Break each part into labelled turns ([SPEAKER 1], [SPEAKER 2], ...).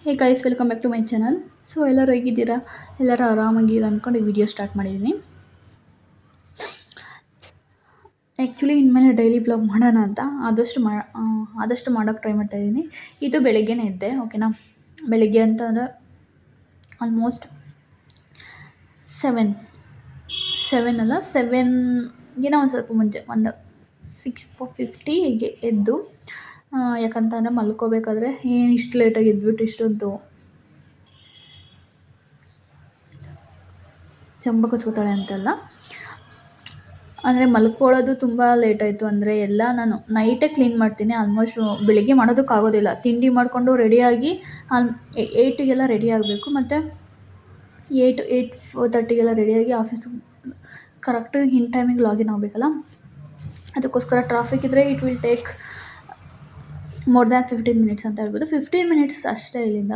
[SPEAKER 1] Hey guys, welcome back to my channel. So ಎಲ್ಲರೂ ಹೇಗಿದ್ದೀರಾ? ಎಲ್ಲರೂ ಆರಾಮಾಗಿರೋ ಅಂದ್ಕೊಂಡು ಈ ವಿಡಿಯೋ ಸ್ಟಾರ್ಟ್ ಮಾಡಿದ್ದೀನಿ. ಆ್ಯಕ್ಚುಲಿ ಇನ್ಮೇಲೆ ಡೈಲಿ ಬ್ಲಾಗ್ ಮಾಡೋಣ ಅಂತ ಆದಷ್ಟು ಮಾಡೋಕ್ಕೆ ಟ್ರೈ ಮಾಡ್ತಾಯಿದ್ದೀನಿ. ಇದು ಬೆಳಗ್ಗೆನೇ ಇದ್ದೆ, ಓಕೆನಾ. ಬೆಳಗ್ಗೆ ಅಂತ ಅಂದರೆ ಆಲ್ಮೋಸ್ಟ್ 7 ಒಂದು ಸ್ವಲ್ಪ ಮುಂಚೆ, ಒಂದು 6:50 ಹೀಗೆ ಎದ್ದು, ಯಾಕಂತಂದರೆ ಮಲ್ಕೋಬೇಕಾದ್ರೆ ಏನು ಇಷ್ಟು ಲೇಟಾಗಿ ಎದ್ಬಿಟ್ಟು ಇಷ್ಟೊಂದು ಚಂಬ ಕಚ್ಕೋತಾಳೆ ಅಂತೆಲ್ಲ, ಅಂದರೆ ಮಲ್ಕೊಳ್ಳೋದು ತುಂಬ ಲೇಟಾಯಿತು ಅಂದರೆ ಎಲ್ಲ ನಾನು ನೈಟೇ ಕ್ಲೀನ್ ಮಾಡ್ತೀನಿ. ಆಲ್ಮೋಸ್ಟ್ ಬೆಳಿಗ್ಗೆ ಮಾಡೋದಕ್ಕಾಗೋದಿಲ್ಲ. ತಿಂಡಿ ಮಾಡಿಕೊಂಡು ರೆಡಿಯಾಗಿ 8ಗೆಲ್ಲ ರೆಡಿ ಆಗಬೇಕು, ಮತ್ತು 8:30ಗೆಲ್ಲ ರೆಡಿಯಾಗಿ ಆಫೀಸಿಗೆ ಕರೆಕ್ಟು ಇನ್ ಟೈಮಿಗೆ ಲಾಗಿನ್ ಆಗಬೇಕಲ್ಲ. ಅದಕ್ಕೋಸ್ಕರ ಟ್ರಾಫಿಕ್ ಇದ್ದರೆ it will take more than 15 minutes ಅಂತ ಹೇಳ್ಬೋದು. 15 ಮಿನಿಟ್ಸ್ ಅಷ್ಟೇ ಇಲ್ಲಿಂದ.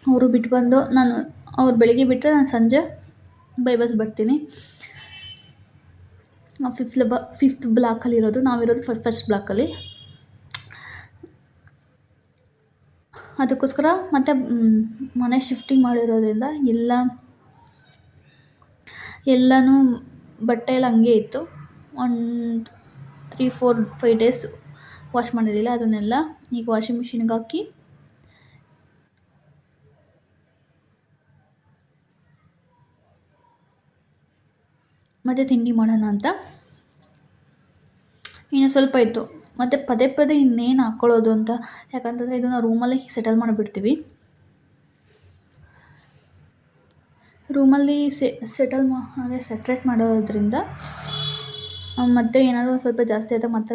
[SPEAKER 1] ಅವರು ಬಿಟ್ಟು ಬಂದು ಅವ್ರು ಬೆಳಿಗ್ಗೆ ಬಿಟ್ಟರೆ ನಾನು ಸಂಜೆ ಬೈ ಬಸ್ ಬರ್ತೀನಿ. ಫಿಫ್ತ್ ಬ್ಲಾಕಲ್ಲಿ ಇರೋದು, ನಾವಿರೋದು ಫಸ್ಟ್ ಬ್ಲಾಕಲ್ಲಿ. ಅದಕ್ಕೋಸ್ಕರ ಮತ್ತು ಮನೆ ಶಿಫ್ಟಿಂಗ್ ಮಾಡಿರೋದ್ರಿಂದ ಎಲ್ಲನೂ ಬಟ್ಟೆ ಎಲ್ಲ ಹಂಗೆ ಇತ್ತು. ಒಂದು 3-4-5 ಡೇಸ್ ವಾಶ್ ಮಾಡಿರಲಿಲ್ಲ. ಅದನ್ನೆಲ್ಲ ಈಗ ವಾಷಿಂಗ್ ಮಿಷಿನ್ಗೆ ಹಾಕಿ ಮತ್ತು ತಿಂಡಿ ಮಾಡೋಣ ಅಂತ. ಇನ್ನು ಸ್ವಲ್ಪ ಇತ್ತು, ಮತ್ತು ಪದೇ ಪದೇ ಇನ್ನೇನು ಹಾಕ್ಕೊಳ್ಳೋದು ಅಂತ, ಯಾಕಂತಂದರೆ ಇದನ್ನು ರೂಮಲ್ಲಿ ಸೆಟಲ್ ಮಾಡಿಬಿಡ್ತೀವಿ. ರೂಮಲ್ಲಿ ಅಂದರೆ ಸೆಟ್ರೇಟ್ ಮಾಡೋದ್ರಿಂದ ಮತ್ತು ಏನಾದರೂ ಒಂದು ಸ್ವಲ್ಪ ಜಾಸ್ತಿ ಆಯಿತಾ ಮಾತ್ರ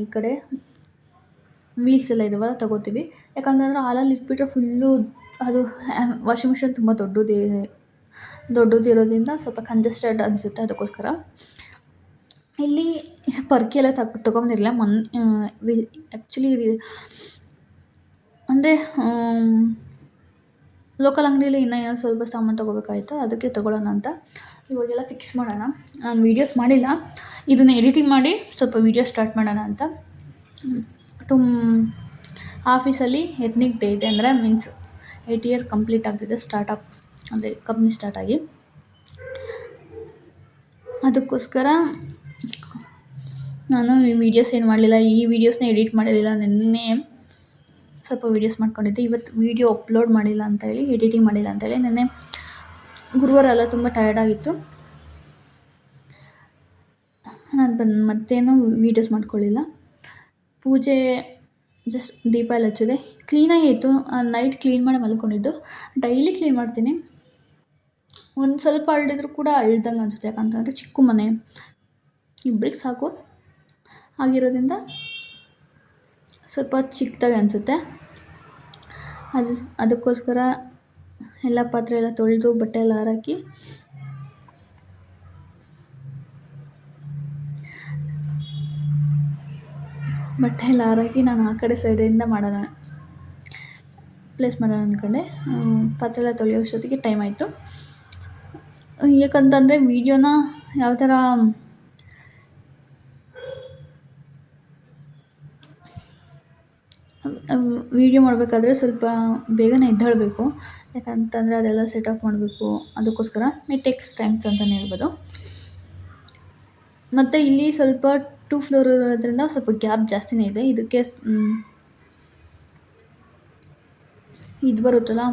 [SPEAKER 1] ಈ ಕಡೆ ವೀಲ್ಸ್ ಎಲ್ಲ ಇದಾವಲ್ಲ ತಗೋತೀವಿ. ಯಾಕಂತಂದರೆ ಹಾಲಲ್ಲಿ ಇಟ್ಬಿಟ್ರೆ ಫುಲ್ಲು ಅದು ವಾಷಿಂಗ್ ಮಿಷಿನ್ ತುಂಬ ದೊಡ್ಡದಿರೋದ್ರಿಂದ ಸ್ವಲ್ಪ ಕಂಜೆಸ್ಟೆಡ್ ಅನಿಸುತ್ತೆ. ಅದಕ್ಕೋಸ್ಕರ ಇಲ್ಲಿ ಪರ್ಕೆ ಎಲ್ಲ ತೊಗೊಂಡಿರಲಿಲ್ಲ. ಆ್ಯಕ್ಚುಲಿ ಅಂದರೆ ಲೋಕಲ್ ಅಂಗಡಿಯಲ್ಲಿ ಇನ್ನೂ ಏನೋ ಸ್ವಲ್ಪ ಸಾಮಾನು ತೊಗೋಬೇಕಾಯಿತು, ಅದಕ್ಕೆ ತೊಗೊಳ್ಳೋಣ ಅಂತ ಇವಾಗೆಲ್ಲ ಫಿಕ್ಸ್ ಮಾಡೋಣ. ನಾನು ವೀಡಿಯೋಸ್ ಮಾಡಿಲ್ಲ, ಇದನ್ನು ಎಡಿಟಿಂಗ್ ಮಾಡಿ ಸ್ವಲ್ಪ ವೀಡಿಯೋ ಸ್ಟಾರ್ಟ್ ಮಾಡೋಣ ಅಂತ. ಆಫೀಸಲ್ಲಿ ಎತ್ನಿಕ್ ಡೇ ಇದೆ, ಅಂದರೆ ಮೀನ್ಸ್ 8 ಇಯರ್ ಕಂಪ್ಲೀಟ್ ಆಗ್ತಿದೆ ಅಂದರೆ ಕಂಪ್ನಿ ಸ್ಟಾರ್ಟ್ ಆಗಿ. ಅದಕ್ಕೋಸ್ಕರ ನಾನು ವೀಡಿಯೋಸ್ ಏನು ಮಾಡಲಿಲ್ಲ, ಈ ವೀಡಿಯೋಸ್ನ ಎಡಿಟ್ ಮಾಡಿರಲಿಲ್ಲ. ನಿನ್ನೆ ಸ್ವಲ್ಪ ವೀಡಿಯೋಸ್ ಮಾಡ್ಕೊಂಡಿದ್ದೆ, ಇವತ್ತು ವೀಡಿಯೋ ಅಪ್ಲೋಡ್ ಮಾಡಿಲ್ಲ ಅಂತೇಳಿ, ಎಡಿಟಿಂಗ್ ಮಾಡಿಲ್ಲ ಅಂತೇಳಿ. ನಿನ್ನೆ ಗುರುವಾರ ಎಲ್ಲ ತುಂಬ ಟಯರ್ಡಾಗಿತ್ತು, ನಾನು ಮತ್ತೇನು ವೀಡಿಯೋಸ್ ಮಾಡ್ಕೊಳ್ಳಿಲ್ಲ. ಪೂಜೆ ಜಸ್ಟ್ ದೀಪ ಎಲ್ಲ ಹಚ್ಚಿದೆ, ಕ್ಲೀನಾಗಿ ಇತ್ತು. ನೈಟ್ ಕ್ಲೀನ್ ಮಾಡಿ ಮಲ್ಕೊಂಡಿದ್ದು. ಡೈಲಿ ಕ್ಲೀನ್ ಮಾಡ್ತೀನಿ, ಒಂದು ಸ್ವಲ್ಪ ಅಳ್ಳಿದ್ರು ಕೂಡ ಅಳ್ದಂಗೆ ಅನಿಸುತ್ತೆ. ಯಾಕಂತಂದರೆ ಚಿಕ್ಕ ಮನೆ, ಇಬ್ಬರಿಗೆ ಸಾಕು ಆಗಿರೋದ್ರಿಂದ ಸ್ವಲ್ಪ ಚಿಕ್ಕದಾಗಿ ಅನಿಸುತ್ತೆ. ಅದಕ್ಕೋಸ್ಕರ ಎಲ್ಲ ಪಾತ್ರೆ ಎಲ್ಲ ತೊಳೆದು ಬಟ್ಟೆ ಎಲ್ಲ ಹಾರಾಕಿ ನಾನು ಆ ಕಡೆ ಸೈಡಿಂದ ಪ್ಲೇಸ್ ಮಾಡೋಣ ಅಂದ್ಕೊಂಡೆ. ಪಾತ್ರೆ ಎಲ್ಲ ತೊಳೆಯೋಷ್ಟೊತ್ತಿಗೆ ಟೈಮ್ ಆಯಿತು. ಯಾಕಂತಂದರೆ ವೀಡಿಯೋನ ಯಾವ ಥರ ವೀಡಿಯೋ ಮಾಡಬೇಕಾದ್ರೆ ಸ್ವಲ್ಪ ಬೇಗನೆ ಎದ್ದೇಳಬೇಕು, ಯಾಕಂತಂದರೆ ಅದೆಲ್ಲ ಸೆಟಪ್ ಮಾಡಬೇಕು. ಅದಕ್ಕೋಸ್ಕರ ಇಟ್ ಟೇಕ್ಸ್ ಟೈಮ್ಸ್ ಅಂತಲೇ ಹೇಳ್ಬೋದು. ಮತ್ತು ಇಲ್ಲಿ ಸ್ವಲ್ಪ 2 ಫ್ಲೋರ್ ಇರೋದ್ರಿಂದ ಸ್ವಲ್ಪ ಗ್ಯಾಪ್ ಜಾಸ್ತಿನೇ ಇದೆ. ಇದಕ್ಕೆ ಇದು ಬರುತ್ತಲ್ಲ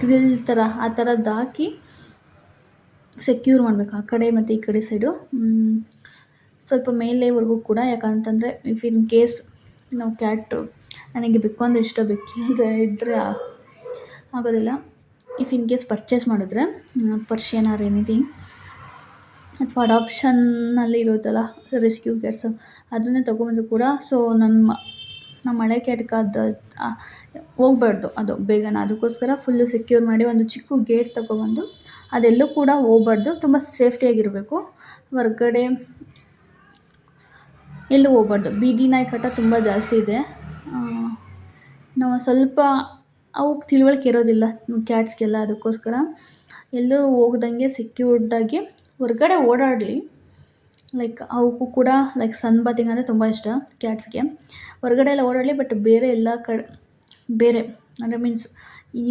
[SPEAKER 1] ಗ್ರಿಲ್ ಥರ, ಆ ಥರದ್ದು ಹಾಕಿ ಸೆಕ್ಯೂರ್ ಮಾಡಬೇಕು ಆ ಕಡೆ ಮತ್ತು ಈ ಕಡೆ ಸೈಡು, ಸ್ವಲ್ಪ ಮೇಲೆವರೆಗೂ ಕೂಡ. ಯಾಕಂತಂದರೆ ಇಫ್ ಇನ್ ಕೇಸ್ ನಾವು ಕ್ಯಾಟು ನನಗೆ ಬೇಕು ಅಂದರೆ ಇಷ್ಟ, ಬೇಕಿಲ್ಲದೆ ಇದ್ದರೆ ಆಗೋದಿಲ್ಲ. ಇಫ್ ಇನ್ ಕೇಸ್ ಪರ್ಚೇಸ್ ಮಾಡಿದ್ರೆ ಪರ್ಷಿಯನ್ ಆರ್ ಎನಿಥಿಂಗ್, ಅಥವಾ ಅಡಾಪ್ಷನ್ನಲ್ಲಿ ಇರುತ್ತಲ್ಲ ರೆಸ್ಕ್ಯೂ ಕ್ಯಾಟ್ಸು, ಅದನ್ನೇ ತೊಗೊಂಬಂದು ಕೂಡ. ಸೊ ನಮ್ಮ ಹಳೆ ಕ್ಯಾಟ್ಗೆ ಅದು ಹೋಗ್ಬಾರ್ದು ಅದು ಬೇಗನೆ. ಅದಕ್ಕೋಸ್ಕರ ಫುಲ್ಲು ಸೆಕ್ಯೂರ್ ಮಾಡಿ ಒಂದು ಚಿಕ್ಕ ಗೇಟ್ ತೊಗೊಬಂದು, ಅದೆಲ್ಲೂ ಕೂಡ ಹೋಗ್ಬಾರ್ದು, ತುಂಬ ಸೇಫ್ಟಿಯಾಗಿರಬೇಕು. ಹೊರ್ಗಡೆ ಎಲ್ಲೂ ಹೋಗ್ಬಾರ್ದು. ಬೀದಿ ನಾಯಿ ಕಾಟ ತುಂಬ ಜಾಸ್ತಿ ಇದೆ. ನಾವು ಸ್ವಲ್ಪ ಅವಕ್ಕೆ ತಿಳುವಳಿಕೆ ಇರೋದಿಲ್ಲ ಕ್ಯಾಟ್ಸ್ಗೆಲ್ಲ. ಅದಕ್ಕೋಸ್ಕರ ಎಲ್ಲೂ ಹೋಗ್ದಂಗೆ ಸೆಕ್ಯೂರ್ಡಾಗಿ ಹೊರ್ಗಡೆ ಓಡಾಡಲಿ. ಲೈಕ್ ಅವಕ್ಕೂ ಕೂಡ ಸನ್ ಬಾತಿಂಗ್ ಅಂದರೆ ತುಂಬ ಇಷ್ಟ ಕ್ಯಾಟ್ಸ್ಗೆ. ಹೊರಗಡೆ ಎಲ್ಲ ಓಡಾಡಲಿ, ಬಟ್ ಬೇರೆ ಎಲ್ಲ ಬೇರೆ ಅಂದರೆ ಮೀನ್ಸ್ ಈ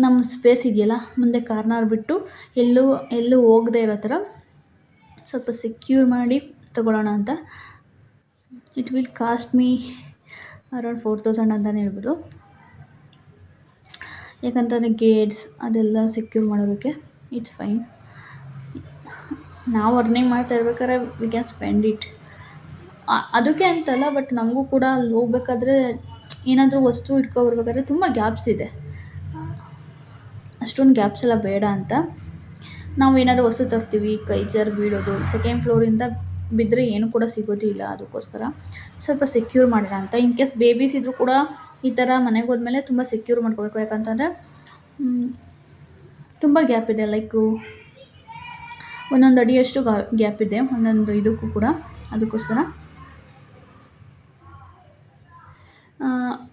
[SPEAKER 1] ನಮ್ಮ ಸ್ಪೇಸ್ ಇದೆಯಲ್ಲ ಮುಂದೆ ಕಾರ್ನರ್ ಬಿಟ್ಟು ಎಲ್ಲೂ ಎಲ್ಲೂ ಹೋಗದೇ ಇರೋ ಥರ ಸ್ವಲ್ಪ ಸೆಕ್ಯೂರ್ ಮಾಡಿ ತೊಗೊಳ್ಳೋಣ ಅಂತ. It will cost me around 4000 ಅಂತಲೇ ಹೇಳ್ಬೋದು. ಯಾಕಂತಂದರೆ ಗೇಟ್ಸ್ ಅದೆಲ್ಲ ಸೆಕ್ಯೂರ್ ಮಾಡೋದಕ್ಕೆ ಇಟ್ಸ್ ಫೈನ್. ನಾವು ಅರ್ನಿಂಗ್ ಮಾಡ್ತಾ ಇರ್ಬೇಕಾದ್ರೆ ವಿ ಕ್ಯಾನ್ ಸ್ಪೆಂಡ್ ಇಟ್. ಅದಕ್ಕೆ ಅಂತಲ್ಲ, ಬಟ್ ನಮಗೂ ಕೂಡ ಅಲ್ಲಿ ಹೋಗ್ಬೇಕಾದ್ರೆ ಏನಾದರೂ ವಸ್ತು ಇಟ್ಕೊಬರ್ಬೇಕಾದ್ರೆ ತುಂಬ ಗ್ಯಾಪ್ಸ್ ಇದೆ. ಅಷ್ಟೊಂದು ಗ್ಯಾಪ್ಸ್ ಎಲ್ಲ ಬೇಡ ಅಂತ ನಾವು ಏನಾದರೂ ವಸ್ತು ತರ್ತೀವಿ, ಕೈ ಜಾರಿ ಬೀಳೋದು, ಸೆಕೆಂಡ್ ಫ್ಲೋರಿಂದ ಬಿದ್ದರೆ ಏನು ಕೂಡ ಸಿಗೋದಿಲ್ಲ. ಅದಕ್ಕೋಸ್ಕರ ಸ್ವಲ್ಪ ಸೆಕ್ಯೂರ್ ಮಾಡೋಣ ಅಂತ. ಇನ್ ಕೇಸ್ ಬೇಬೀಸ್ ಇದ್ದರೂ ಕೂಡ ಈ ಥರ ಮನೆಗೆ ಹೋದ್ಮೇಲೆ ತುಂಬ ಸೆಕ್ಯೂರ್ ಮಾಡ್ಕೋಬೇಕು. ಯಾಕಂತಂದರೆ ತುಂಬ ಗ್ಯಾಪ್ ಇದೆ, ಲೈಕು ಒಂದೊಂದು ಅಡಿಯಷ್ಟು ಗ್ಯಾಪ್ ಇದೆ ಒಂದೊಂದು ಇದಕ್ಕೂ ಕೂಡ. ಅದಕ್ಕೋಸ್ಕರ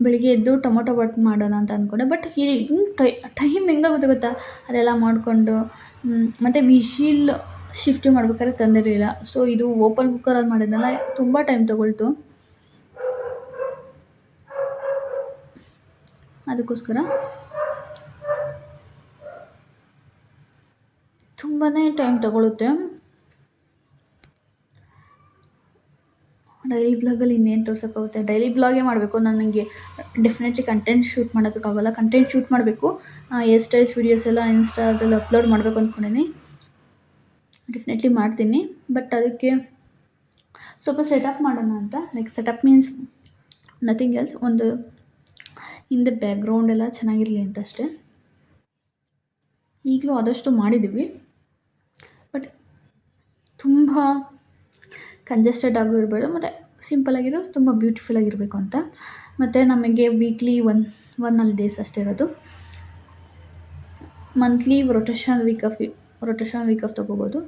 [SPEAKER 1] ಬೆಳಿಗ್ಗೆ ಎದ್ದು ಟೊಮೊಟೊ ಬಾತ್ ಮಾಡೋಣ ಅಂತ ಅಂದ್ಕೊಂಡೆ. ಬಟ್ ಟೈಮ್ ಹೆಂಗಾಗುತ್ತೆ ಗೊತ್ತಾ, ಅದೆಲ್ಲ ಮಾಡಿಕೊಂಡು ಮತ್ತು ವಿಶಿಲ್ ಶಿಫ್ಟ್ ಮಾಡ್ಬೇಕಾದ್ರೆ ತಂದಿರಲಿಲ್ಲ. ಸೊ ಇದು ಓಪನ್ ಕುಕ್ಕರಲ್ಲಿ ಮಾಡಿದ್ನಲ್ಲ, ತುಂಬ ಟೈಮ್ ತೊಗೊಳ್ತು. ಅದಕ್ಕೋಸ್ಕರ ತುಂಬಾ ಟೈಮ್ ತೊಗೊಳುತ್ತೆ. ಡೈಲಿ ಬ್ಲಾಗಲ್ಲಿ ಇನ್ನೇನು ತೋರ್ಸೋಕ್ಕಾಗುತ್ತೆ, ಡೈಲಿ ಬ್ಲಾಗೇ ಮಾಡಬೇಕು. ನನಗೆ ಡೆಫಿನೆಟ್ಲಿ ಕಂಟೆಂಟ್ ಶೂಟ್ ಮಾಡೋದಕ್ಕಾಗಲ್ಲ. ಕಂಟೆಂಟ್ ಶೂಟ್ ಮಾಡಬೇಕು, ಹೇರ್ ಸ್ಟೈಲ್ಸ್ ವೀಡಿಯೋಸ್ ಎಲ್ಲ ಇನ್ಸ್ಟಾದಲ್ಲಿ ಅಪ್ಲೋಡ್ ಮಾಡಬೇಕು ಅಂದ್ಕೊಂಡಿನಿ. ಡೆಫಿನೆಟ್ಲಿ ಮಾಡ್ತೀನಿ, ಬಟ್ ಅದಕ್ಕೆ ಸ್ವಲ್ಪ ಸೆಟಪ್ ಮಾಡೋಣ ಅಂತ. Like setup means nothing else, ಒಂದು ಹಿಂದೆ ಬ್ಯಾಕ್ಗ್ರೌಂಡ್ ಎಲ್ಲ ಚೆನ್ನಾಗಿರಲಿ ಅಂತ ಅಷ್ಟೇ. ಈಗಲೂ ಆದಷ್ಟು ಮಾಡಿದ್ದೀವಿ, ಬಟ್ ತುಂಬ ಕಂಜೆಸ್ಟೆಡ್ ಆಗು ಇರಬೇಡ, ಮತ್ತು ಸಿಂಪಲಾಗಿರೋ ತುಂಬ ಬ್ಯೂಟಿಫುಲ್ ಆಗಿರಬೇಕು ಅಂತ. ಮತ್ತು ನಮಗೆ ವೀಕ್ಲಿ ಒನ್ ಹಾಲಿಡೇಸ್ ಅಷ್ಟೇ ಇರೋದು. ಮಂತ್ಲಿ ರೊಟೇಷನಲ್ ವೀಕ್ ಆಫ್ ತೊಗೋಬೋದು.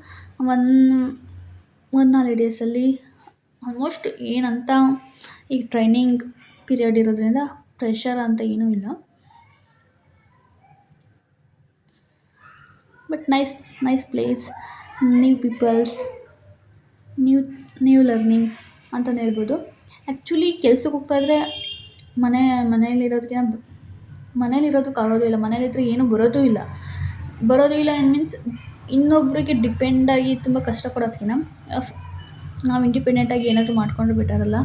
[SPEAKER 1] ಒನ್ ಹಾಲಿಡೇಸಲ್ಲಿ ಆಲ್ಮೋಸ್ಟ್ ಏನಂತ ಈಗ ಟ್ರೈನಿಂಗ್ ಪೀರಿಯಡ್ ಇರೋದ್ರಿಂದ ಪ್ರೆಷರ್ ಅಂತ ಏನೂ ಇಲ್ಲ. But nice place, new peoples, new learning ಅಂತಲೇ ಹೇಳ್ಬೋದು. ಆ್ಯಕ್ಚುಲಿ ಕೆಲ್ಸಕ್ಕೆ ಹೋಗ್ತಾಯಿದ್ರೆ ಮನೇಲಿರೋದಕ್ಕಾಗೋದು ಇಲ್ಲ. ಮನೇಲಿದ್ದರೆ ಏನೂ ಬರೋದೂ ಇಲ್ಲ ಮೀನ್ಸ್ ಇನ್ನೊಬ್ಬರಿಗೆ ಡಿಪೆಂಡಾಗಿ ತುಂಬ ಕಷ್ಟಪಡೋದ್ಕಿಂತ ನಾವು ಇಂಡಿಪೆಂಡೆಂಟಾಗಿ ಏನಾದರೂ ಮಾಡಿಕೊಂಡ್ರೆ ಬೆಟರಲ್ಲ.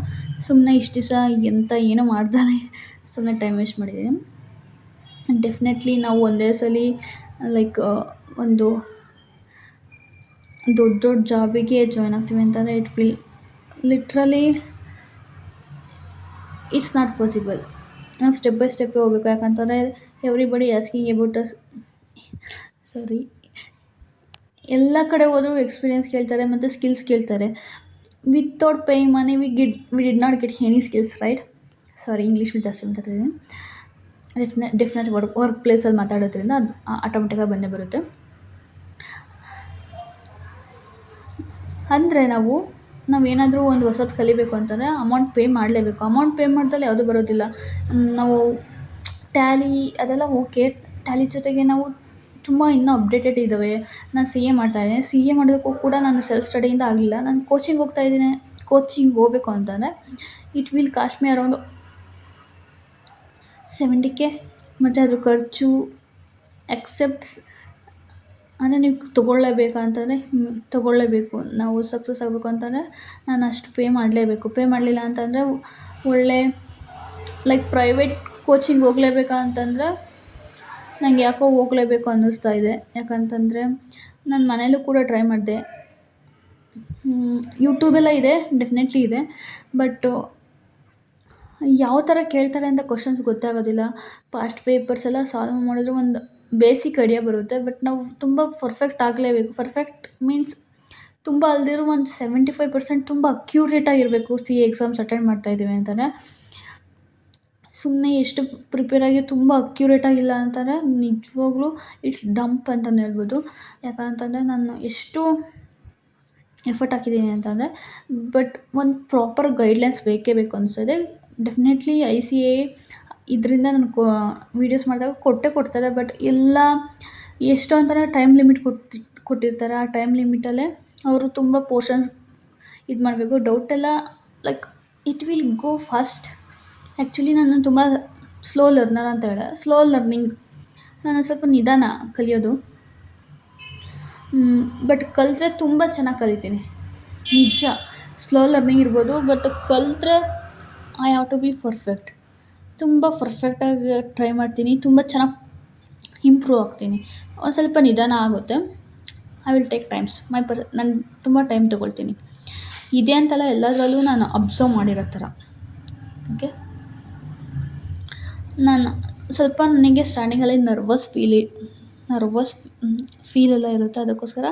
[SPEAKER 1] ಸುಮ್ಮನೆ ಇಷ್ಟು ದಿವಸ ಎಂತ ಏನೂ ಮಾಡ್ದಲೇ ಸುಮ್ಮನೆ ಟೈಮ್ ವೇಸ್ಟ್ ಮಾಡಿದ್ದೀನಿ. ಡೆಫಿನೆಟ್ಲಿ ನಾವು ಒಂದೇ ಸಲ ಲೈಕ್ ಒಂದು ದೊಡ್ಡ ಜಾಬಿಗೆ ಜಾಯ್ನ್ ಆಗ್ತೀವಿ ಅಂತಂದರೆ it will literally it's not possible. ನಾವು ಸ್ಟೆಪ್ ಬೈ ಸ್ಟೆಪ್ಪೇ ಹೋಗ್ಬೇಕು. ಯಾಕಂತಂದರೆ ಎವ್ರಿಬಡಿ ಆಸ್ಕಿಂಗ್ ಅಬೌಟ್ ಅಸ್. ಎಲ್ಲ ಕಡೆ ಹೋದರೂ ಎಕ್ಸ್ಪೀರಿಯೆನ್ಸ್ ಕೇಳ್ತಾರೆ ಮತ್ತು ಸ್ಕಿಲ್ಸ್ ಕೇಳ್ತಾರೆ. Without paying money we did not get any skills, right? English ಜಾಸ್ತಿ ಮಾತಾಡ್ತಿದ್ದೀನಿ. ಡೆಫಿನೆಟ್ ವರ್ಕ್ ಪ್ಲೇಸಲ್ಲಿ ಮಾತಾಡೋದ್ರಿಂದ ಅದು ಆಟೋಮೆಟಿಕಾಗಿ ಬಂದೇ ಬರುತ್ತೆ. ಅಂದರೆ ನಾವೇನಾದರೂ ಒಂದು ಹೊಸದು ಕಲಿಬೇಕು ಅಂತಂದರೆ ಅಮೌಂಟ್ ಪೇ ಮಾಡಲೇಬೇಕು. ಅಮೌಂಟ್ ಪೇ ಮಾಡ್ದಲ್ಲಿ ಯಾವುದೂ ಬರೋದಿಲ್ಲ. ನಾವು ಟ್ಯಾಲಿ ಅದೆಲ್ಲ ಓಕೆ, ಟ್ಯಾಲಿ ಜೊತೆಗೆ ನಾವು ತುಂಬ ಇನ್ನೂ ಅಪ್ಡೇಟೆಡ್ ಇದ್ದಾವೆ. ನಾನು CA ಮಾಡ್ತಾಯಿದ್ದೀನಿ. CA ಮಾಡೋದಕ್ಕೂ ಕೂಡ ನಾನು ಸೆಲ್ಫ್ ಸ್ಟಡಿಯಿಂದ ಆಗಲಿಲ್ಲ. ನಾನು ಕೋಚಿಂಗ್ ಹೋಗಬೇಕು ಅಂತಂದರೆ it will cost me around 70K. ಮತ್ತು ಅದ್ರ ಖರ್ಚು ಎಕ್ಸೆಪ್ಟ್ಸ್ ಅಂದರೆ ನೀವು ತೊಗೊಳ್ಳೇಬೇಕು. ನಾವು ಸಕ್ಸಸ್ ಆಗಬೇಕು ಅಂತಂದರೆ ನಾನು ಅಷ್ಟು ಪೇ ಮಾಡಲೇಬೇಕು. ಪೇ ಮಾಡಲಿಲ್ಲ ಅಂತಂದರೆ ಒಳ್ಳೆ ಲೈಕ್ ಪ್ರೈವೇಟ್ ಕೋಚಿಂಗ್ ಹೋಗಲೇಬೇಕಾ ಅಂತಂದರೆ ನಂಗೆ ಯಾಕೋ ಹೋಗಲೇಬೇಕು ಅನ್ನಿಸ್ತಾ ಇದೆ. ಯಾಕಂತಂದರೆ ನಾನು ಮನೇಲೂ ಕೂಡ ಟ್ರೈ ಮಾಡಿದೆ. ಯೂಟ್ಯೂಬೆಲ್ಲ ಇದೆ, ಡೆಫಿನೆಟ್ಲಿ ಇದೆ. ಬಟ್ ಯಾವ ಥರ ಕೇಳ್ತಾರೆ ಅಂತ ಕ್ವಶನ್ಸ್ ಗೊತ್ತಾಗೋದಿಲ್ಲ. ಪಾಸ್ಟ್ ಪೇಪರ್ಸ್ ಎಲ್ಲ ಸಾಲ್ವ್ ಮಾಡಿದ್ರೆ ಒಂದು ಬೇಸಿಕ್ ಐಡಿಯಾ ಬರುತ್ತೆ. ಬಟ್ ನಾವು ತುಂಬ ಪರ್ಫೆಕ್ಟ್ ಆಗಲೇಬೇಕು. ಪರ್ಫೆಕ್ಟ್ ಮೀನ್ಸ್ ತುಂಬ ಅಲ್ದಿರೋ ಒಂದು 75% ತುಂಬ ಅಕ್ಯುರೇಟಾಗಿರಬೇಕು. CA ಎಕ್ಸಾಮ್ಸ್ ಅಟೆಂಡ್ ಮಾಡ್ತಾಯಿದ್ದೀವಿ ಅಂತಂದರೆ. ಸುಮ್ಮನೆ ಎಷ್ಟು ಪ್ರಿಪೇರಾಗಿ ತುಂಬ ಅಕ್ಯುರೇಟಾಗಿಲ್ಲ ಅಂತಂದರೆ ನಿಜವಾಗ್ಲೂ ಇಟ್ಸ್ ಡಂಪ್ ಅಂತಲೇ ಹೇಳ್ಬೋದು. ಯಾಕಂತಂದರೆ ನಾನು ಎಷ್ಟು ಎಫರ್ಟ್ ಹಾಕಿದ್ದೀನಿ ಅಂತಂದರೆ, ಬಟ್ ಒಂದು ಪ್ರಾಪರ್ ಗೈಡ್ಲೈನ್ಸ್ ಬೇಕೇ ಬೇಕು ಅನಿಸ್ತದೆ. ಡೆಫಿನೆಟ್ಲಿ ICA ಇದರಿಂದ ನಾನು ವೀಡಿಯೋಸ್ ಮಾಡಿದಾಗ ಕೊಡ್ತಾರೆ. ಬಟ್ ಎಲ್ಲ ಎಷ್ಟು ಅಂತಾರೆ ಟೈಮ್ ಲಿಮಿಟ್ ಕೊಟ್ಟಿರ್ತಾರೆ. ಆ ಟೈಮ್ ಲಿಮಿಟಲ್ಲೇ ಅವರು ತುಂಬ ಪೋರ್ಷನ್ಸ್ ಇದು ಮಾಡಬೇಕು. ಡೌಟೆಲ್ಲ like it will go fast. Actually ನಾನು ತುಂಬ ಸ್ಲೋ ಲರ್ನರ್ ಅಂತ ಹೇಳ ಸ್ಲೋ ಲರ್ನಿಂಗ್. ನಾನು ಸ್ವಲ್ಪ ನಿಧಾನ ಕಲಿಯೋದು. ಬಟ್ ಕಲಿತ್ರೆ ತುಂಬ ಚೆನ್ನಾಗಿ ಕಲಿತೀನಿ ನಿಜ. ಸ್ಲೋ ಲರ್ನಿಂಗ್ ಇರ್ಬೋದು, ಬಟ್ ಕಲಿತ್ರೆ I have to be perfect. ತುಂಬ ಪರ್ಫೆಕ್ಟಾಗಿ ಟ್ರೈ ಮಾಡ್ತೀನಿ, ತುಂಬ ಚೆನ್ನಾಗಿ ಇಂಪ್ರೂವ್ ಆಗ್ತೀನಿ. ಒಂದು ಸ್ವಲ್ಪ ನಿಧಾನ ಆಗುತ್ತೆ. ಐ ವಿಲ್ ಟೇಕ್ ಟೈಮ್ಸ್ ನಾನು ತುಂಬ ಟೈಮ್ ತೊಗೊಳ್ತೀನಿ. ಇದೆ ಅಂತಲ್ಲ, ಎಲ್ಲದರಲ್ಲೂ ನಾನು ಅಬ್ಸರ್ವ್ ಮಾಡಿರೋ ಥರ. ಓಕೆ, ನಾನು ಸ್ವಲ್ಪ ನನಗೆ ಸ್ಟಾರ್ಟಿಂಗಲ್ಲಿ ನರ್ವಸ್ ಫೀಲೆಲ್ಲ ಇರುತ್ತೆ. ಅದಕ್ಕೋಸ್ಕರ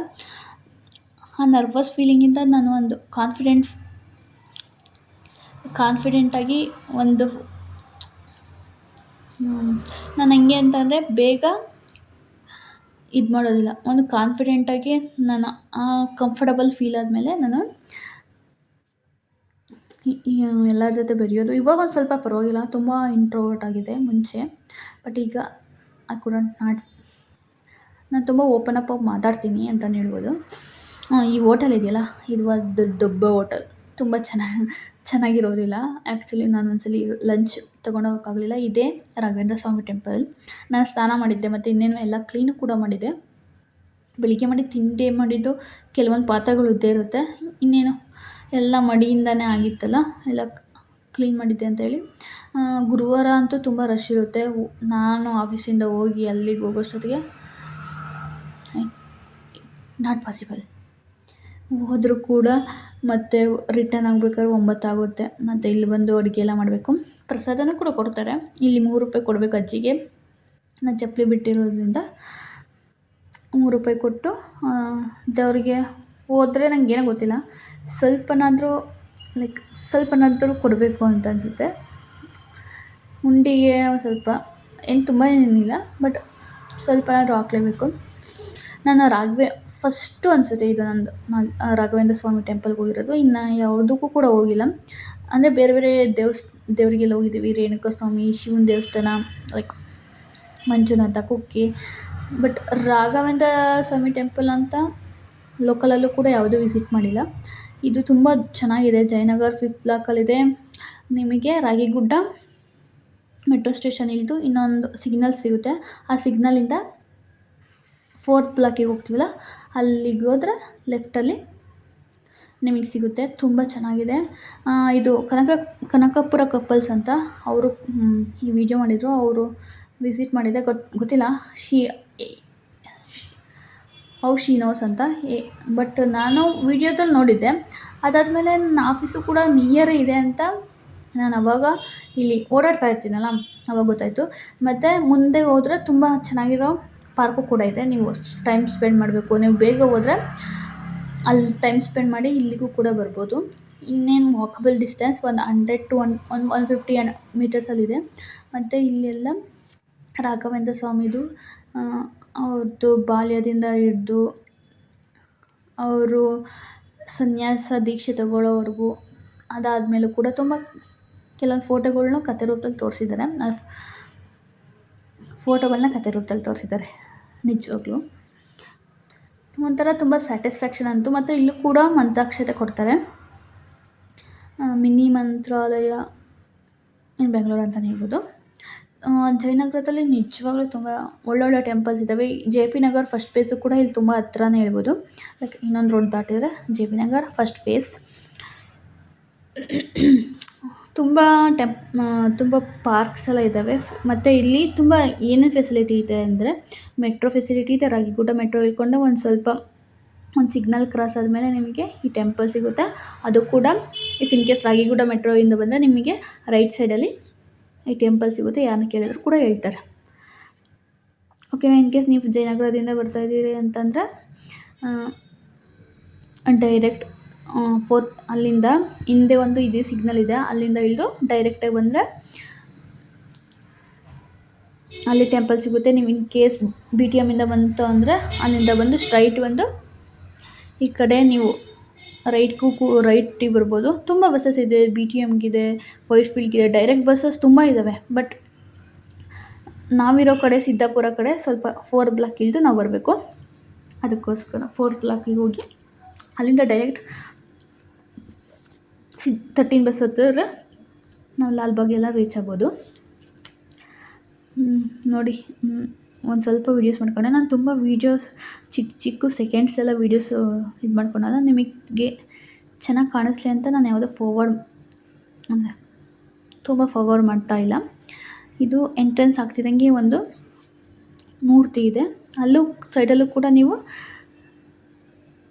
[SPEAKER 1] ಆ ನರ್ವಸ್ ಫೀಲಿಂಗಿಂದ ನಾನು ಒಂದು ಕಾನ್ಫಿಡೆಂಟಾಗಿ ನಾನು ಹೆಂಗೆ ಅಂತಂದರೆ ಬೇಗ ಇದು ಮಾಡೋದಿಲ್ಲ. ಒಂದು ಕಾನ್ಫಿಡೆಂಟಾಗಿ ನಾನು ಕಂಫರ್ಟಬಲ್ ಫೀಲ್ ಆದಮೇಲೆ ನಾನು ಎಲ್ಲರ ಜೊತೆ ಬೆರೆಯೋದು. ಇವಾಗ ಒಂದು ಸ್ವಲ್ಪ ಪರವಾಗಿಲ್ಲ, ತುಂಬ ಇಂಟ್ರೋವರ್ಟ್ ಆಗಿದೆ ಮುಂಚೆ. ಬಟ್ ಈಗ ಐ ಕುಡಂಟ್ ನಾಟ್ ನಾನು ತುಂಬ ಓಪನ್ ಅಪ್ ಆಗಿ ಮಾತಾಡ್ತೀನಿ ಅಂತಲೇ ಹೇಳ್ಬೋದು. ಈ ಹೋಟೆಲ್ ಇದೆಯಲ್ಲ, ಇದು ಒಂದು ದೊಡ್ಡ ಹೋಟೆಲ್, ತುಂಬ ಚೆನ್ನಾಗಿರೋದಿಲ್ಲ. ಆ್ಯಕ್ಚುಲಿ ನಾನು ಒಂದ್ಸಲ ಲಂಚ್ ತೊಗೊಂಡೋಗೋಕ್ಕಾಗಲಿಲ್ಲ. ಇದೇ ರಾಘವೇಂದ್ರ ಸ್ವಾಮಿ ಟೆಂಪಲ್. ನಾನು ಸ್ನಾನ ಮಾಡಿದ್ದೆ ಮತ್ತು ಇನ್ನೇನು ಎಲ್ಲ ಕ್ಲೀನು ಕೂಡ ಮಾಡಿದ್ದೆ. ಬೆಳಿಗ್ಗೆ ಮಾಡಿ ತಿಂಡಿ ಮಾಡಿದ್ದು ಕೆಲವೊಂದು ಪಾತ್ರೆಗಳು ಇದ್ದೇ ಇರುತ್ತೆ. ಇನ್ನೇನು ಎಲ್ಲ ಮಡಿಯಿಂದನೇ ಆಗಿತ್ತಲ್ಲ, ಎಲ್ಲ ಕ್ಲೀನ್ ಮಾಡಿದ್ದೆ ಅಂತೇಳಿ. ಗುರುವಾರ ಅಂತೂ ತುಂಬ ರಶ್ ಇರುತ್ತೆ. ನಾನು ಆಫೀಸಿಂದ ಹೋಗಿ ಅಲ್ಲಿಗೆ ಹೋಗೋಷ್ಟೊತ್ತಿಗೆ ನಾಟ್ ಪಾಸಿಬಲ್. ಹೋದರೂ ಕೂಡ ಮತ್ತೆ ರಿಟರ್ನ್ ಆಗಬೇಕಾದ್ರೆ 9 ಆಗುತ್ತೆ. ಮತ್ತು ಇಲ್ಲಿ ಬಂದು ಅಡುಗೆ ಎಲ್ಲ ಮಾಡಬೇಕು. ಪ್ರಸಾದನೂ ಕೂಡ ಕೊಡ್ತಾರೆ. ಇಲ್ಲಿ 3 ರೂಪಾಯಿ ಕೊಡಬೇಕು ಅಜ್ಜಿಗೆ. ನಾನು ಚಪ್ಪಲಿ ಬಿಟ್ಟಿರೋದ್ರಿಂದ 3 ರೂಪಾಯಿ ಕೊಟ್ಟು ದೇವರಿಗೆ ಹೋದರೆ ನನಗೇನೋ ಗೊತ್ತಿಲ್ಲ, ಸ್ವಲ್ಪನಾದರೂ ಕೊಡಬೇಕು ಅಂತ ಅನಿಸುತ್ತೆ. ಉಂಡಿಗೆ ಸ್ವಲ್ಪ ಏನು ತುಂಬ ಏನಿಲ್ಲ, ಬಟ್ ಸ್ವಲ್ಪನಾದರೂ ಹಾಕ್ಲೇಬೇಕು. ನಾನು ಫಸ್ಟು ಅನಿಸುತ್ತೆ ಇದು ನಂದು. ನಾನು ರಾಘವೇಂದ್ರ ಸ್ವಾಮಿ ಟೆಂಪಲ್ಗೆ ಹೋಗಿರೋದು. ಇನ್ನು ಯಾವುದಕ್ಕೂ ಕೂಡ ಹೋಗಿಲ್ಲ. ಅಂದರೆ ಬೇರೆ ಬೇರೆ ದೇವರಿಗೆಲ್ಲ ಹೋಗಿದ್ದೀವಿ. ರೇಣುಕಾ ಸ್ವಾಮಿ, ಶಿವನ ದೇವಸ್ಥಾನ, like Manjunatha, Kukke. But Raghavendra Swamy temple ಅಂತ ಲೋಕಲಲ್ಲೂ ಕೂಡ ಯಾವುದೂ ವಿಸಿಟ್ ಮಾಡಿಲ್ಲ. ಇದು ತುಂಬ ಚೆನ್ನಾಗಿದೆ. ಜಯನಗರ್ 5th ಬ್ಲಾಕಲ್ಲಿದೆ. ನಿಮಗೆ ರಾಗಿಗುಡ್ಡ ಮೆಟ್ರೋ ಸ್ಟೇಷನ್ ಇಳಿದು ಇನ್ನೊಂದು ಸಿಗ್ನಲ್ ಸಿಗುತ್ತೆ. ಆ ಸಿಗ್ನಲಿಂದ 4th ಬ್ಲಾಕಿಗೆ ಹೋಗ್ತೀವಲ್ಲ, ಅಲ್ಲಿಗೆ ಹೋದರೆ ಲೆಫ್ಟಲ್ಲಿ ನಿಮಗೆ ಸಿಗುತ್ತೆ. ತುಂಬ ಚೆನ್ನಾಗಿದೆ. ಇದು ಕನಕಪುರ ಕಪಲ್ಸ್ ಅಂತ ಅವರು ಈ ವಿಡಿಯೋ ಮಾಡಿದರು. ಅವರು ವಿಸಿಟ್ ಮಾಡಿದ್ದೆ, ಗೊತ್ತಿಲ್ಲ ಹೌ ಶಿ ನೋಸ್ ಅಂತ. ಬಟ್ ನಾನು ವಿಡಿಯೋದಲ್ಲಿ ನೋಡಿದ್ದೆ. ಅದಾದಮೇಲೆ ನನ್ನ ಆಫೀಸು ಕೂಡ ನಿಯರೇ ಇದೆ ಅಂತ ನಾನು ಅವಾಗ ಇಲ್ಲಿ ಓಡಾಡ್ತಾ ಇರ್ತೀನಲ್ಲ, ಅವಾಗ ಗೊತ್ತಾಯಿತು. ಮತ್ತು ಮುಂದೆ ಹೋದರೆ ತುಂಬ ಚೆನ್ನಾಗಿರೋ ಪಾರ್ಕು ಕೂಡ ಇದೆ. ನೀವು ಟೈಮ್ ಸ್ಪೆಂಡ್ ಮಾಡಬೇಕು, ನೀವು ಬೇಗ ಹೋದರೆ ಅಲ್ಲಿ ಟೈಮ್ ಸ್ಪೆಂಡ್ ಮಾಡಿ ಇಲ್ಲಿಗೂ ಕೂಡ ಬರ್ಬೋದು. ಇನ್ನೇನು ವಾಕಬಲ್ ಡಿಸ್ಟೆನ್ಸ್ 100 to 150 ಮೀಟರ್ಸಲ್ಲಿದೆ. ಮತ್ತು ಇಲ್ಲೆಲ್ಲ ರಾಘವೇಂದ್ರ ಸ್ವಾಮಿದು ಅವ್ರದ್ದು ಬಾಲ್ಯದಿಂದ ಹಿಡ್ದು ಅವರು ಸನ್ಯಾಸ ದೀಕ್ಷೆ ತಗೊಳ್ಳೋವರೆಗೂ, ಅದಾದಮೇಲೂ ಕೂಡ ತುಂಬ ಕೆಲವೊಂದು ಫೋಟೋಗಳ್ನ ಕತೆ ರೂಪದಲ್ಲಿ ತೋರಿಸಿದ್ದಾರೆ. ನಿಜವಾಗ್ಲೂ ಒಂಥರ ತುಂಬ ಸ್ಯಾಟಿಸ್ಫ್ಯಾಕ್ಷನ್ ಅಂತು. ಮತ್ತು ಇಲ್ಲೂ ಕೂಡ ಮಂತ್ರಾಕ್ಷತೆ ಕೊಡ್ತಾರೆ. ಮಿನಿ ಮಂತ್ರಾಲಯ ಇನ್ ಬೆಂಗಳೂರು ಅಂತಲೇ ಹೇಳ್ಬೋದು. ಜಯನಗರದಲ್ಲಿ ನಿಜವಾಗ್ಲೂ ತುಂಬ ಒಳ್ಳೊಳ್ಳೆ ಟೆಂಪಲ್ಸ್ ಇದ್ದಾವೆ. JP ನಗರ್ ಫಸ್ಟ್ ಫೇಸು ಕೂಡ ಇಲ್ಲಿ ತುಂಬ ಹತ್ರನೇ ಹೇಳ್ಬೋದು. ಲೈಕ್ ಇನ್ನೊಂದು ರೋಡ್ ದಾಟಿದರೆ JP ನಗರ್ ಫಸ್ಟ್ ಫೇಸ್. ತುಂಬ ಪಾರ್ಕ್ಸ್ ಎಲ್ಲ ಇದ್ದಾವೆ. ಮತ್ತು ಇಲ್ಲಿ ತುಂಬ ಏನೇನು ಫೆಸಿಲಿಟಿ ಇದೆ ಅಂದರೆ, ಮೆಟ್ರೋ ಫೆಸಿಲಿಟಿ ಇದೆ. ರಾಗಿಗುಡ್ಡ ಮೆಟ್ರೋ ಇಳ್ಕೊಂಡು ಒಂದು ಸಿಗ್ನಲ್ ಕ್ರಾಸ್ ಆದಮೇಲೆ ನಿಮಗೆ ಈ ಟೆಂಪಲ್ ಸಿಗುತ್ತೆ. ಅದು ಕೂಡ ಇಫ್ ಇನ್ ಕೇಸ್ ರಾಗಿಗುಡ್ಡ ಮೆಟ್ರೋಯಿಂದ ಬಂದರೆ ನಿಮಗೆ ರೈಟ್ ಸೈಡಲ್ಲಿ ಈ ಟೆಂಪಲ್ ಸಿಗುತ್ತೆ. ಯಾರನ್ನ ಕೇಳಿದ್ರು ಕೂಡ ಹೇಳ್ತಾರೆ. ಓಕೆನಾ. ಇನ್ ಕೇಸ್ ನೀವು ಜಯನಗರದಿಂದ ಬರ್ತಾಯಿದ್ದೀರಿ ಅಂತಂದರೆ ಡೈರೆಕ್ಟ್ ಅಲ್ಲಿಂದ ಹಿಂದೆ ಒಂದು ಇದು ಸಿಗ್ನಲ್ ಇದೆ, ಅಲ್ಲಿಂದ ಇಳಿದು ಡೈರೆಕ್ಟಾಗಿ ಬಂದರೆ ಅಲ್ಲಿ ಟೆಂಪಲ್ ಸಿಗುತ್ತೆ. ನೀವು ಇನ್ ಕೇಸ್ BTMಯಿಂದ ಬಂತು ಅಂದರೆ ಅಲ್ಲಿಂದ ಬಂದು ಸ್ಟ್ರೈಟ್ ಬಂದು ಈ ಕಡೆ ನೀವು ರೈಟಿಗೆ ಬರ್ಬೋದು. ತುಂಬ ಬಸ್ಸಸ್ ಇದೆ. BTMಗಿದೆ, ವೈಟ್ಫೀಲ್ಡ್ಗಿದೆ, ಡೈರೆಕ್ಟ್ ಬಸ್ಸಸ್ ತುಂಬ ಇದ್ದಾವೆ. ಬಟ್ ನಾವಿರೋ ಕಡೆ ಸಿದ್ದಾಪುರ ಕಡೆ ಸ್ವಲ್ಪ 4th ಬ್ಲಾಕ್ ಇಳಿದು ನಾವು ಬರಬೇಕು. ಅದಕ್ಕೋಸ್ಕರ 4th ಬ್ಲಾಕಿಗೆ ಹೋಗಿ ಅಲ್ಲಿಂದ ಡೈರೆಕ್ಟ್ 13 ಬಸ್ ಹತ್ತಿದ್ರೆ ನಾವು ಲಾಲ್ಬಾಗೆಲ್ಲ ರೀಚ್ ಆಗ್ಬೋದು. ನೋಡಿ, ಒಂದು ಸ್ವಲ್ಪ ವೀಡಿಯೋಸ್ ಮಾಡ್ಕೊಂಡೆ. ನಾನು ತುಂಬ ವೀಡಿಯೋಸ್ ಚಿಕ್ಕ ಚಿಕ್ಕ ಸೆಕೆಂಡ್ಸ್ ಎಲ್ಲ ವೀಡಿಯೋಸು ಇದು ಮಾಡ್ಕೊಳಲ್ಲ. ನಿಮಗೆ ಚೆನ್ನಾಗಿ ಕಾಣಿಸ್ಲಿ ಅಂತ ನಾನು ಯಾವುದೋ ಅಂದರೆ ತುಂಬ ಫಾರ್ವರ್ಡ್ ಮಾಡ್ತಾ ಇಲ್ಲ. ಇದು ಎಂಟ್ರೆನ್ಸ್ ಆಗ್ತಿದ್ದಂಗೆ ಒಂದು ಮೂರ್ತಿ ಇದೆ. ಅಲ್ಲೂ ಸೈಡಲ್ಲೂ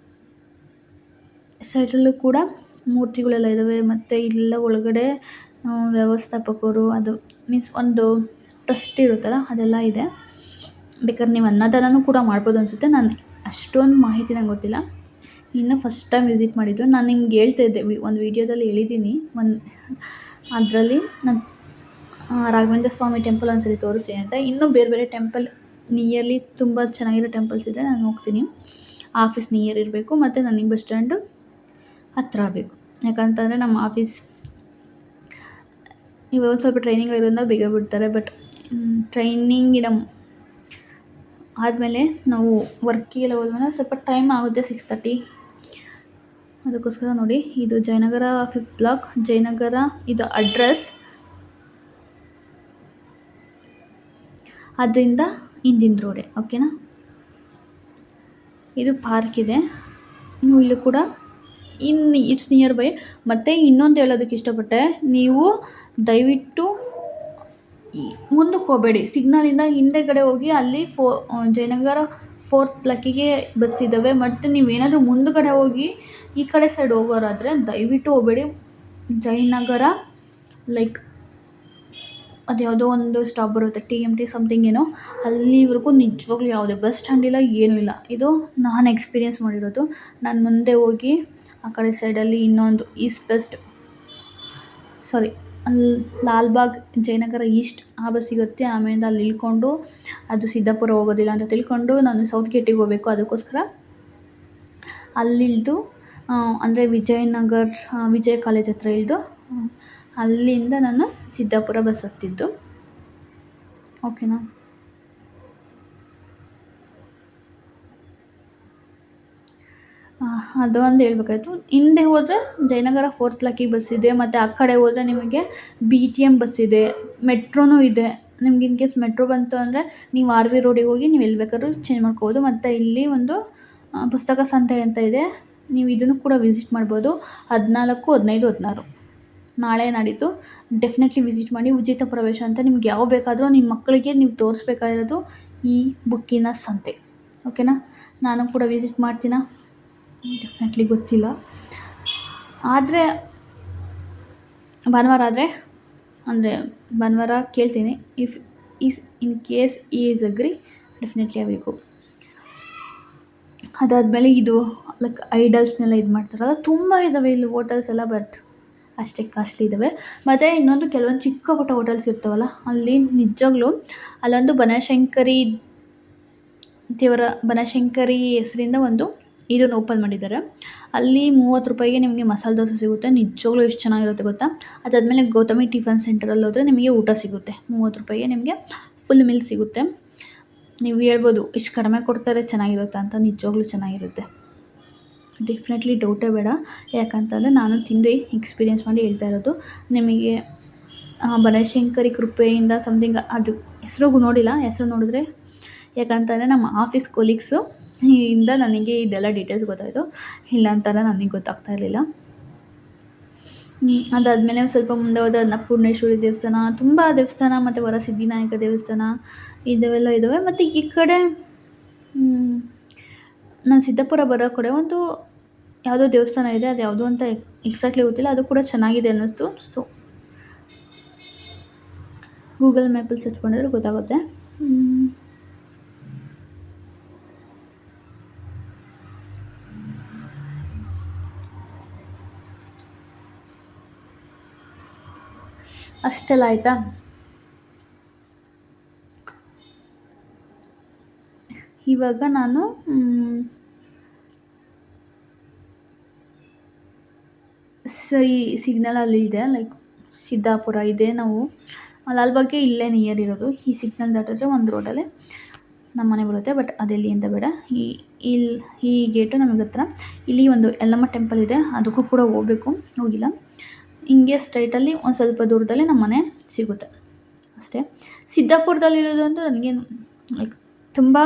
[SPEAKER 1] ಕೂಡ ಮೂರ್ತಿಗಳೆಲ್ಲ ಇದ್ದಾವೆ. ಮತ್ತು ಇಲ್ಲೆಲ್ಲ ಒಳಗಡೆ ವ್ಯವಸ್ಥಾಪಕರು, ಅದು ಮೀನ್ಸ್ ಒಂದು ಟ್ರಸ್ಟ್ ಇರುತ್ತಲ್ಲ, ಅದೆಲ್ಲ ಇದೆ. ಬೇಕಾದ್ರೆ ನೀವು ಅನ್ನದಾನನೂ ಕೂಡ ಮಾಡ್ಬೋದು ಅನಿಸುತ್ತೆ. ನಾನು ಅಷ್ಟೊಂದು ಮಾಹಿತಿ ನಂಗೆ ಗೊತ್ತಿಲ್ಲ. ಇನ್ನೂ ಫಸ್ಟ್ ಟೈಮ್ ವಿಸಿಟ್ ಮಾಡಿದ್ದು. ನಾನು ನಿಮ್ಗೆ ಹೇಳ್ತಾ ಇದ್ದೆ, ಒಂದು ವೀಡಿಯೋದಲ್ಲಿ ಹೇಳಿದ್ದೀನಿ. ಅದರಲ್ಲಿ ನಾನು ರಾಘವೇಂದ್ರ ಸ್ವಾಮಿ ಟೆಂಪಲ್ ಒಂದ್ಸರಿ ತೋರಿಸ್ತೀನಿ ಅಂತ. ಇನ್ನೂ ಬೇರೆ ಬೇರೆ ಟೆಂಪಲ್ ನಿಯರ್ಲಿ ತುಂಬ ಚೆನ್ನಾಗಿರೋ ಟೆಂಪಲ್ಸ್ ಇದ್ದರೆ ನಾನು ಹೋಗ್ತೀನಿ. ಆಫೀಸ್ ನಿಯರ್ ಇರಬೇಕು ಮತ್ತು ನನಗೆ ಬಸ್ ಸ್ಟ್ಯಾಂಡು ಹತ್ತಿರ ಆಗಬೇಕು. ಯಾಕಂತಂದರೆ ನಮ್ಮ ಆಫೀಸ್ ಇವಾಗ ಸ್ವಲ್ಪ ಟ್ರೈನಿಂಗ್ ಇರೋದ್ರಿಂದ ಬೇಗ ಬಿಡ್ತಾರೆ. ಬಟ್ ಟ್ರೈನಿಂಗ್ ಆದಮೇಲೆ ನಾವು ವರ್ಕಿಗೆಲ್ಲ ಹೋದ್ಮೇಲೆ ಸ್ವಲ್ಪ ಟೈಮ್ ಆಗುತ್ತೆ, 6:30. ಅದಕ್ಕೋಸ್ಕರ ನೋಡಿ, ಇದು ಜಯನಗರ 5th ಬ್ಲಾಕ್, ಜಯನಗರ ಇದು ಅಡ್ರೆಸ್. ಅದರಿಂದ ಹಿಂದಿನ ರೋಡೆ, ಓಕೆನಾ. ಇದು ಪಾರ್ಕ್ ಇದೆ. ನೀವು ಇಲ್ಲೂ ಕೂಡ ಇಟ್ಸ್ ನಿಯರ್ ಬೈ. ಮತ್ತು ಇನ್ನೊಂದು ಹೇಳೋದಕ್ಕೆ ಇಷ್ಟಪಟ್ಟೆ, ನೀವು ದಯವಿಟ್ಟು ಮುಂದಕ್ಕೆ ಹೋಗಬೇಡಿ. ಸಿಗ್ನಲಿಂದ ಹಿಂದೆಗಡೆ ಹೋಗಿ, ಅಲ್ಲಿ ಜಯನಗರ 4th ಬ್ಲಾಕಿಗೆ ಬಸ್ ಇದ್ದಾವೆ. ಬಟ್ ನೀವೇನಾದರೂ ಮುಂದುಗಡೆ ಹೋಗಿ ಈ ಕಡೆ ಸೈಡ್ ಹೋಗೋರಾದರೆ ದಯವಿಟ್ಟು ಹೋಗಬೇಡಿ. ಜಯನಗರ ಲೈಕ್ ಅದು ಯಾವುದೋ ಒಂದು ಸ್ಟಾಪ್ ಬರುತ್ತೆ, TMT ಸಮಥಿಂಗ್ ಏನೋ, ಅಲ್ಲಿವರೆಗೂ ನಿಜವಾಗ್ಲೂ ಯಾವುದೇ ಬಸ್ ಸ್ಟ್ಯಾಂಡ್ ಇಲ್ಲ, ಏನೂ ಇಲ್ಲ. ಇದು ನಾನು ಎಕ್ಸ್ಪೀರಿಯೆನ್ಸ್ ಮಾಡಿರೋದು. ನಾನು ಮುಂದೆ ಹೋಗಿ ಆ ಕಡೆ ಸೈಡಲ್ಲಿ ಇನ್ನೊಂದು ಅಲ್ಲಿ ಲಾಲ್ಬಾಗ್ ಜಯನಗರ ಈಸ್ಟ್ ಆ ಬಸ್ ಸಿಗುತ್ತೆ. ಆಮೇಲಿಂದ ಅಲ್ಲಿ ಇಳ್ಕೊಂಡು, ಅದು ಸಿದ್ದಾಪುರ ಹೋಗೋದಿಲ್ಲ ಅಂತ ತಿಳ್ಕೊಂಡು ನಾನು ಸೌತ್ ಗೇಟಿಗೆ ಹೋಗಬೇಕು. ಅದಕ್ಕೋಸ್ಕರ ಅಲ್ಲಿಳಿದು, ಅಂದರೆ ವಿಜಯ ಕಾಲೇಜ್ ಹತ್ರ ಇಳಿದು ಅಲ್ಲಿಂದ ನಾನು ಸಿದ್ದಾಪುರ ಬಸ್ ಹತ್ತಿದ್ದು, ಓಕೆನಾ. ಅದು ಒಂದು ಹೇಳ್ಬೇಕಾಯ್ತು. ಹಿಂದೆ ಹೋದರೆ ಜಯನಗರ 4th ಬ್ಲಾಕಿಗೆ ಬಸ್ ಇದೆ. ಮತ್ತು ಆ ಕಡೆ ಹೋದರೆ ನಿಮಗೆ BTM ಬಸ್ ಇದೆ, ಮೆಟ್ರೋನೂ ಇದೆ. ನಿಮ್ಗೆ ಇನ್ ಕೇಸ್ ಮೆಟ್ರೋ ಬಂತು ಅಂದರೆ ನೀವು RV ರೋಡಿಗೆ ಹೋಗಿ ನೀವು ಎಲ್ಲಿ ಬೇಕಾದ್ರೂ ಚೇಂಜ್ ಮಾಡ್ಕೋಬೋದು. ಮತ್ತು ಇಲ್ಲಿ ಒಂದು ಪುಸ್ತಕ ಸಂತೆ ಅಂತ ಇದೆ, ನೀವು ಇದನ್ನು ಕೂಡ ವಿಸಿಟ್ ಮಾಡ್ಬೋದು. 14, 15, 16 ನಾಳೆ ನಾಡಿದ್ದು ಡೆಫಿನೆಟ್ಲಿ ವಿಸಿಟ್ ಮಾಡಿ. ಉಚಿತ ಪ್ರವೇಶ ಅಂತ ನಿಮ್ಗೆ ಯಾವ ಬೇಕಾದರೂ ನಿಮ್ಮ ಮಕ್ಕಳಿಗೆ ನೀವು ತೋರಿಸ್ಬೇಕಾಗಿರೋದು ಈ ಬುಕ್ಕಿನ ಸಂತೆ, ಓಕೆನಾ. ನಾನು ಕೂಡ ವಿಸಿಟ್ ಮಾಡ್ತೀನಾ ಡೆಫಿನೆಟ್ಲಿ ಗೊತ್ತಿಲ್ಲ. ಆದರೆ ಭಾನುವಾರ ಕೇಳ್ತೀನಿ. In case is agri, definitely I will go. ಅದಾದಮೇಲೆ ಇದು ಲೈಕ್ ಐಡಲ್ಸ್ನೆಲ್ಲ ಇದು ಮಾಡ್ತಾರಲ್ಲ, ತುಂಬ ಇದ್ದಾವೆ ಇಲ್ಲಿ ಹೋಟೆಲ್ಸ್ ಎಲ್ಲ. ಬಟ್ ಅಷ್ಟೇ ಕಾಸ್ಟ್ಲಿ ಇದ್ದಾವೆ. ಮತ್ತು ಇನ್ನೊಂದು ಕೆಲವೊಂದು ಚಿಕ್ಕ ಪುಟ್ಟ ಹೋಟೆಲ್ಸ್ ಇರ್ತಾವಲ್ಲ, ಅಲ್ಲಿ ನಿಜವಾಗ್ಲೂ ಅಲ್ಲೊಂದು ಬನಶಂಕರಿ ಹೆಸರಿಂದ ಒಂದು ಇದನ್ನು ಓಪನ್ ಮಾಡಿದ್ದಾರೆ. ಅಲ್ಲಿ 30 ರೂಪಾಯಿಗೆ ನಿಮಗೆ ಮಸಾಲೆ ದೋಸೆ ಸಿಗುತ್ತೆ. ನಿಜವಾಗ್ಲೂ ಎಷ್ಟು ಚೆನ್ನಾಗಿರುತ್ತೆ ಗೊತ್ತಾ. ಅದಾದಮೇಲೆ ಗೌತಮಿ ಟಿಫನ್ ಸೆಂಟರಲ್ಲಿ ಹೋದರೆ ನಿಮಗೆ ಊಟ ಸಿಗುತ್ತೆ. 30 ರೂಪಾಯಿಗೆ ನಿಮಗೆ ಫುಲ್ ಮೀಲ್ ಸಿಗುತ್ತೆ. ನೀವು ಹೇಳ್ಬೋದು ಇಷ್ಟು ಕಡಿಮೆ ಕೊಡ್ತಾರೆ ಚೆನ್ನಾಗಿರುತ್ತಾ ಅಂತ. ನಿಜವಾಗ್ಲೂ ಚೆನ್ನಾಗಿರುತ್ತೆ, ಡೆಫಿನೆಟ್ಲಿ ಡೌಟೇ ಬೇಡ. ಯಾಕಂತಂದರೆ ನಾನು ತಿಂದು ಎಕ್ಸ್ಪೀರಿಯೆನ್ಸ್ ಮಾಡಿ ಹೇಳ್ತಾ ಇರೋದು ನಿಮಗೆ. ಬನಶಂಕರಿ ಕೃಪೆಯಿಂದ ಸಮಥಿಂಗ್, ಅದು ಹೆಸರು ನೋಡಿಲ್ಲ. ಹೆಸರು ನೋಡಿದ್ರೆ, ಯಾಕಂತಂದರೆ ನಮ್ಮ ಆಫೀಸ್ ಕೊಲೀಗ್ಸು ಇಂದ ನನಗೆ ಇದೆಲ್ಲ ಡೀಟೇಲ್ಸ್ ಗೊತ್ತಾಯಿತು. ಇಲ್ಲ ಅಂತಾರೆ ನನಗೆ ಗೊತ್ತಾಗ್ತಾ ಇರಲಿಲ್ಲ. ಅದಾದಮೇಲೆ ಸ್ವಲ್ಪ ಮುಂದೆ ಹೋದ ಅನ್ನಪೂರ್ಣೇಶ್ವರಿ ದೇವಸ್ಥಾನ, ತುಂಬ ದೇವಸ್ಥಾನ, ಮತ್ತು ವರಸಿದ್ಧಿನಾಯಕ ದೇವಸ್ಥಾನ ಇದೆಲ್ಲ ಇದ್ದಾವೆ. ಮತ್ತು ಈ ಕಡೆ ನಾನು ಸಿದ್ದಾಪುರ ಬರೋ ಕಡೆ ಒಂದು ಯಾವುದೋ ದೇವಸ್ಥಾನ ಇದೆ, ಅದು ಯಾವುದೋ ಅಂತ ಎಕ್ಸಾಕ್ಟ್ಲಿ ಗೊತ್ತಿಲ್ಲ. ಅದು ಕೂಡ ಚೆನ್ನಾಗಿದೆ ಅನ್ನಿಸ್ತು. ಸೊ ಗೂಗಲ್ ಮ್ಯಾಪಲ್ಲಿ ಸರ್ಚ್ ಮಾಡಿದ್ರೆ ಗೊತ್ತಾಗುತ್ತೆ. ಅಷ್ಟೆಲ್ಲ ಆಯಿತಾ. ಇವಾಗ ನಾನು ಸಿಗ್ನಲಲ್ಲಿ ಇದೆ, ಲೈಕ್ ಸಿದ್ದಾಪುರ ಇದೆ. ನಾವು ಲಾಲ್ಬಾಗ್ಗೆ ಇಲ್ಲೇ ನಿಯರ್ ಇರೋದು. ಈ ಸಿಗ್ನಲ್ ದಾಟಿದ್ರೆ ಒಂದು ರೋಡಲ್ಲೇ ನಮ್ಮ ಮನೆ ಬರುತ್ತೆ. ಬಟ್ ಅದೆಲ್ಲಿ ಅಂತ ಬೇಡ, ಈ ಗೇಟು ನಮಗೆ ಹತ್ರ. ಇಲ್ಲಿ ಒಂದು ಯಲ್ಲಮ್ಮ ಟೆಂಪಲ್ ಇದೆ, ಅದಕ್ಕೂ ಕೂಡ ಹೋಗಬೇಕು, ಹೋಗಿಲ್ಲ. ಹಿಂಗೆ ಸ್ಟ್ರೈಟಲ್ಲಿ ಒಂದು ಸ್ವಲ್ಪ ದೂರದಲ್ಲಿ ನಮ್ಮ ಮನೆ ಸಿಗುತ್ತೆ. ಅಷ್ಟೇ. ಸಿದ್ದಾಪುರದಲ್ಲಿರೋದು ಅಂದರೆ ನನಗೇನು ಲೈಕ್ ತುಂಬ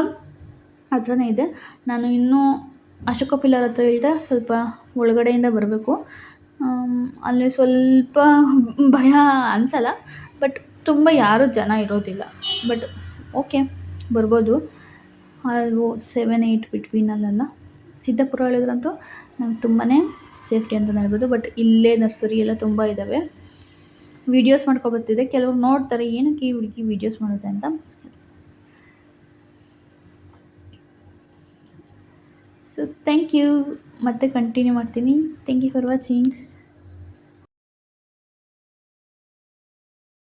[SPEAKER 1] ಹತ್ರನೇ ಇದೆ. ನಾನು ಇನ್ನೂ ಅಶೋಕ ಪಿಲ್ಲರ್ ಹತ್ರ ಇಳಿದ್ರೆ ಸ್ವಲ್ಪ ಒಳಗಡೆಯಿಂದ ಬರಬೇಕು. ಅಲ್ಲಿ ಸ್ವಲ್ಪ ಭಯ ಅನಿಸಲ್ಲ, ಬಟ್ ತುಂಬ ಯಾರೂ ಜನ ಇರೋದಿಲ್ಲ. ಬಟ್ ಓಕೆ, ಬರ್ಬೋದು. ಅದು 7-8 ಬಿಟ್ವೀನಲ್ಲೆಲ್ಲ ಸಿದ್ದಾಪುರ ಹೇಳಿದ್ರಂತೂ ನಂಗೆ ತುಂಬಾ ಸೇಫ್ಟಿ ಅಂತಲೇ ಹೇಳ್ಬೋದು. ಬಟ್ ಇಲ್ಲೇ ನರ್ಸರಿ ಎಲ್ಲ ತುಂಬ ಇದ್ದಾವೆ. ವೀಡಿಯೋಸ್ ಮಾಡ್ಕೊಬರ್ತಿದ್ದೆ, ಕೆಲವ್ರು ನೋಡ್ತಾರೆ ಏನಕ್ಕೆ ಈ ಹುಡುಗಿ ವೀಡಿಯೋಸ್ ಮಾಡುತ್ತೆ ಅಂತ. ಸೊ ಥ್ಯಾಂಕ್ ಯು, ಮತ್ತೆ ಕಂಟಿನ್ಯೂ ಮಾಡ್ತೀನಿ. Thank you for watching.